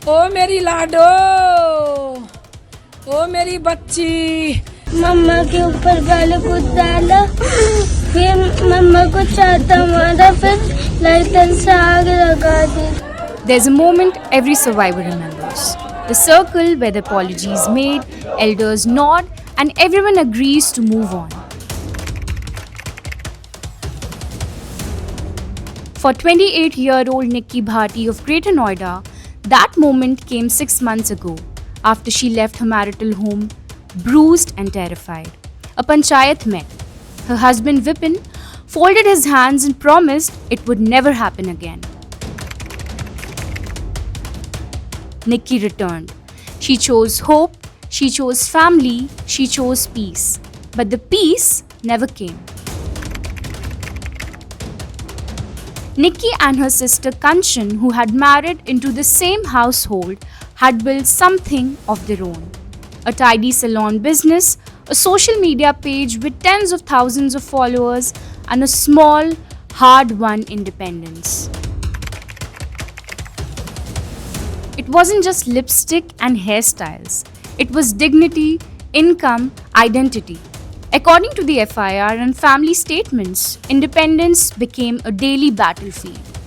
ओ मेरी लाडो, ओ मेरी बच्ची। मम्मा के ऊपर गाल को डाला, फिर मम्मा को चाटा मारा, फिर लाइटर से आग लगा दी। There's a moment every survivor remembers. The circle where the apology is made, elders nod, and everyone agrees to move on. For 28-year-old Nikki Bhati of Greater Noida, that moment came 6 months ago after she left her marital home, bruised and terrified. A panchayat met. Her husband Vipin folded his hands and promised it would never happen again. Nikki returned. She chose hope, she chose family, she chose peace. But the peace never came. Nikki and her sister Kanchan, who had married into the same household, had built something of their own. A tidy salon business, a social media page with tens of thousands of followers, and a small, hard-won independence. It wasn't just lipstick and hairstyles. It was dignity, income, identity. According to the FIR and family statements, independence became a daily battlefield.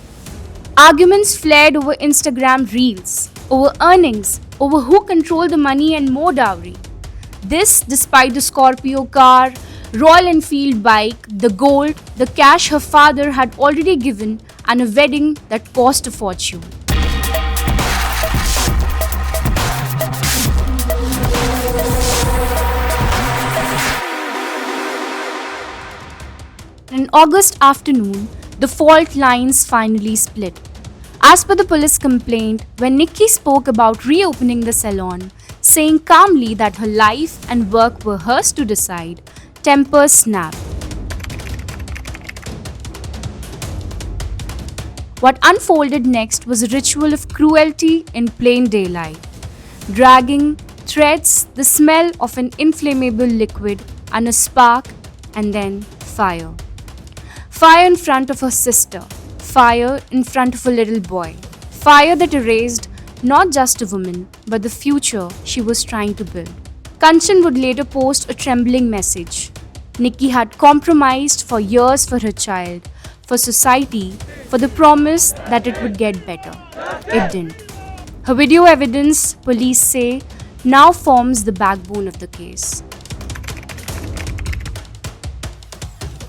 Arguments flared over Instagram reels, over earnings, over who controlled the money and more dowry. This despite the Scorpio car, Royal Enfield bike, the gold, the cash her father had already given, and a wedding that cost a fortune. An August afternoon, the fault lines finally split. As per the police complaint, when Nikki spoke about reopening the salon, saying calmly that her life and work were hers to decide, tempers snapped. What unfolded next was a ritual of cruelty in plain daylight. Dragging, threats, the smell of an inflammable liquid, and a spark, and then fire. Fire in front of her sister. Fire in front of a little boy. Fire that erased not just a woman, but the future she was trying to build. Kanchan would later post a trembling message. Nikki had compromised for years for her child, for society, for the promise that it would get better. It didn't. Her video evidence, police say, now forms the backbone of the case.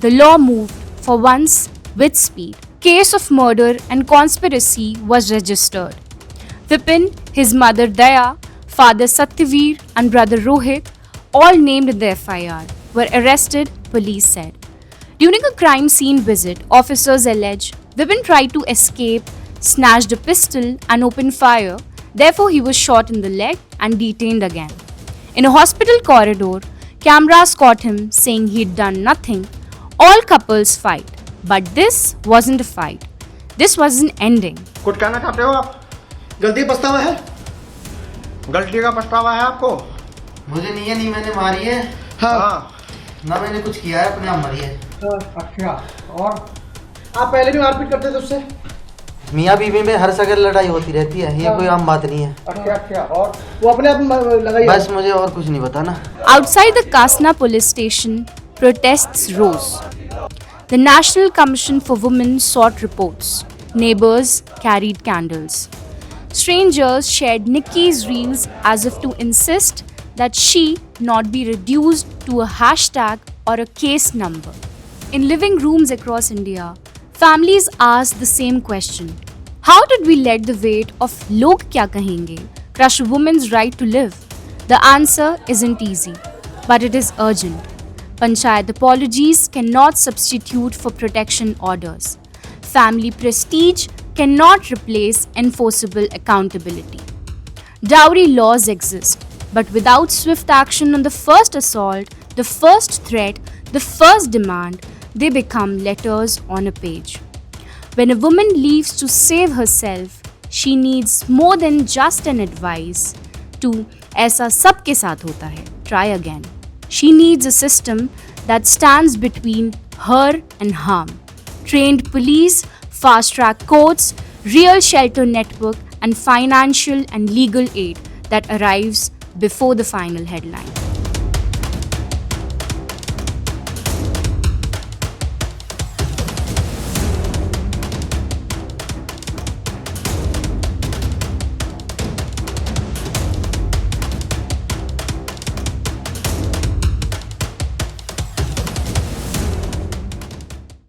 The law moved, for once, with speed. Case of murder and conspiracy was registered. Vipin, his mother Daya, father Satyaveer and brother Rohit, all named in the FIR, were arrested, police said. During a crime scene visit, officers allege Vipin tried to escape, snatched a pistol and opened fire. Therefore, he was shot in the leg and detained again. In a hospital corridor, cameras caught him saying he'd done nothing. All couples fight. But this wasn't a fight. This was an ending. कुछ कहना चाहते हो आप? गलती पछतावा है? गलती का पछतावा है आपको? मुझे नहीं मैंने मारी है। हाँ। ना मैंने कुछ किया है, अपने आप मरी है। अच्छा। और आप पहले भी मारपीट करते थे उससे? मियाँ बीवी में हर सगर लड़ाई होती रहती है, ये कोई आम बात नहीं है। अच्छा। और वो अपने आप लगाई? बस मुझे और कुछ नहीं पता ना। Outside the Kasna police station, protests rose. The National Commission for Women sought reports. Neighbors carried candles. Strangers shared Nikki's reels as if to insist that she not be reduced to a hashtag or a case number. In living rooms across India, families asked the same question. How did we let the weight of log kya kahenge crush a woman's right to live? The answer isn't easy, but it is urgent. Panchayat apologies cannot substitute for protection orders. Family prestige cannot replace enforceable accountability. Dowry laws exist, but without swift action on the first assault, the first threat, the first demand, they become letters on a page. When a woman leaves to save herself, she needs more than just an advice to "ऐसा सबके साथ होता है, try again." She needs a system that stands between her and harm. Trained police, fast-track courts, real shelter network, and financial and legal aid that arrives before the final headline.